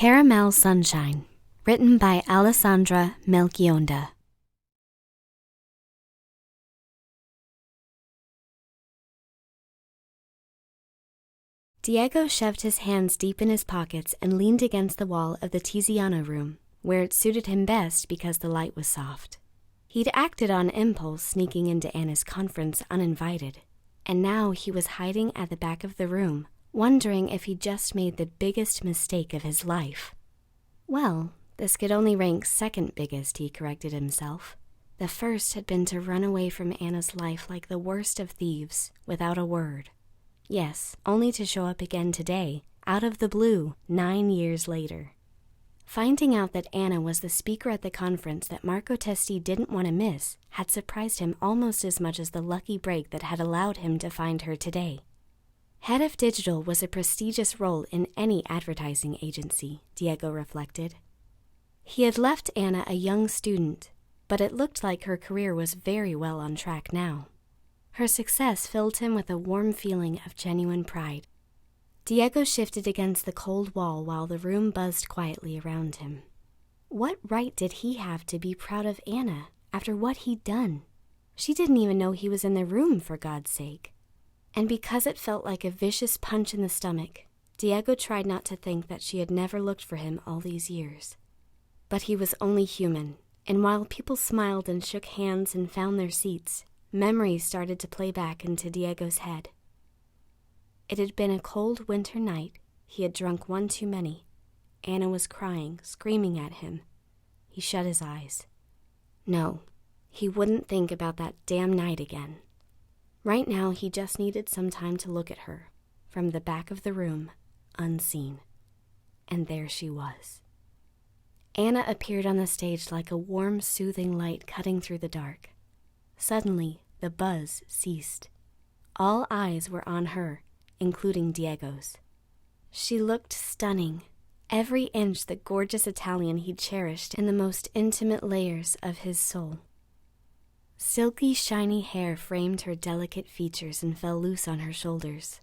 Caramel Sunshine, written by Alessandra Melchionda. Diego shoved his hands deep in his pockets and leaned against the wall of the Tiziano room, where it suited him best because the light was soft. He'd acted on impulse, sneaking into Anna's conference uninvited, and now he was hiding at the back of the room, wondering if he'd just made the biggest mistake of his life. Well, this could only rank second biggest, he corrected himself. The first had been to run away from Anna's life like the worst of thieves, without a word. Yes, only to show up again today, out of the blue, 9 years later. Finding out that Anna was the speaker at the conference that Marco Testi didn't want to miss had surprised him almost as much as the lucky break that had allowed him to find her today. Head of Digital was a prestigious role in any advertising agency, Diego reflected. He had left Anna a young student, but it looked like her career was very well on track now. Her success filled him with a warm feeling of genuine pride. Diego shifted against the cold wall while the room buzzed quietly around him. What right did he have to be proud of Anna after what he'd done? She didn't even know he was in the room, for God's sake. And because it felt like a vicious punch in the stomach, Diego tried not to think that she had never looked for him all these years. But he was only human, and while people smiled and shook hands and found their seats, memories started to play back into Diego's head. It had been a cold winter night. He had drunk one too many. Anna was crying, screaming at him. He shut his eyes. No, he wouldn't think about that damn night again. Right now, he just needed some time to look at her, from the back of the room, unseen. And there she was. Anna appeared on the stage like a warm, soothing light cutting through the dark. Suddenly, the buzz ceased. All eyes were on her, including Diego's. She looked stunning, every inch the gorgeous Italian he'd cherished in the most intimate layers of his soul. Silky, shiny hair framed her delicate features and fell loose on her shoulders.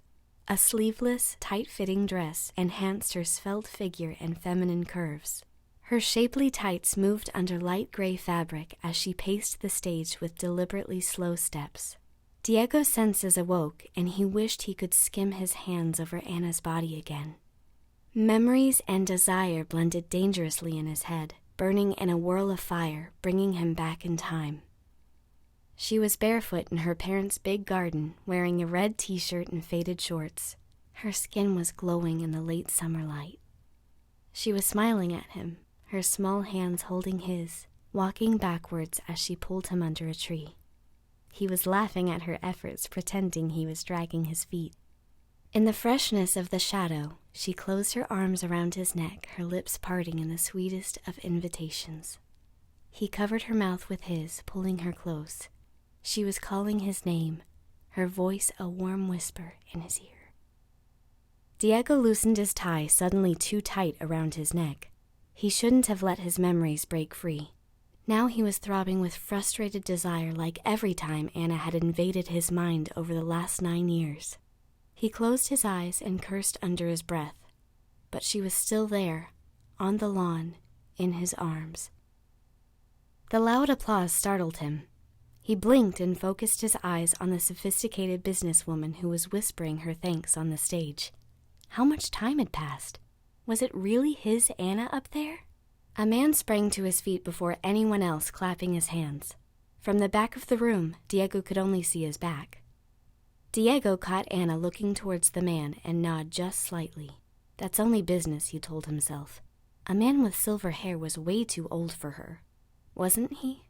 A sleeveless, tight-fitting dress enhanced her svelte figure and feminine curves. Her shapely tights moved under light gray fabric as she paced the stage with deliberately slow steps. Diego's senses awoke, and he wished he could skim his hands over Anna's body again. Memories and desire blended dangerously in his head, burning in a whirl of fire, bringing him back in time. She was barefoot in her parents' big garden, wearing a red t-shirt and faded shorts. Her skin was glowing in the late summer light. She was smiling at him, her small hands holding his, walking backwards as she pulled him under a tree. He was laughing at her efforts, pretending he was dragging his feet. In the freshness of the shadow, she closed her arms around his neck, her lips parting in the sweetest of invitations. He covered her mouth with his, pulling her close. She was calling his name, her voice a warm whisper in his ear. Diego loosened his tie suddenly too tight around his neck. He shouldn't have let his memories break free. Now he was throbbing with frustrated desire like every time Anna had invaded his mind over the last 9 years. He closed his eyes and cursed under his breath. But she was still there, on the lawn, in his arms. The loud applause startled him. He blinked and focused his eyes on the sophisticated businesswoman who was whispering her thanks on the stage. How much time had passed? Was it really his Anna up there? A man sprang to his feet before anyone else, clapping his hands. From the back of the room, Diego could only see his back. Diego caught Anna looking towards the man and nodded just slightly. That's only business, he told himself. A man with silver hair was way too old for her. Wasn't he?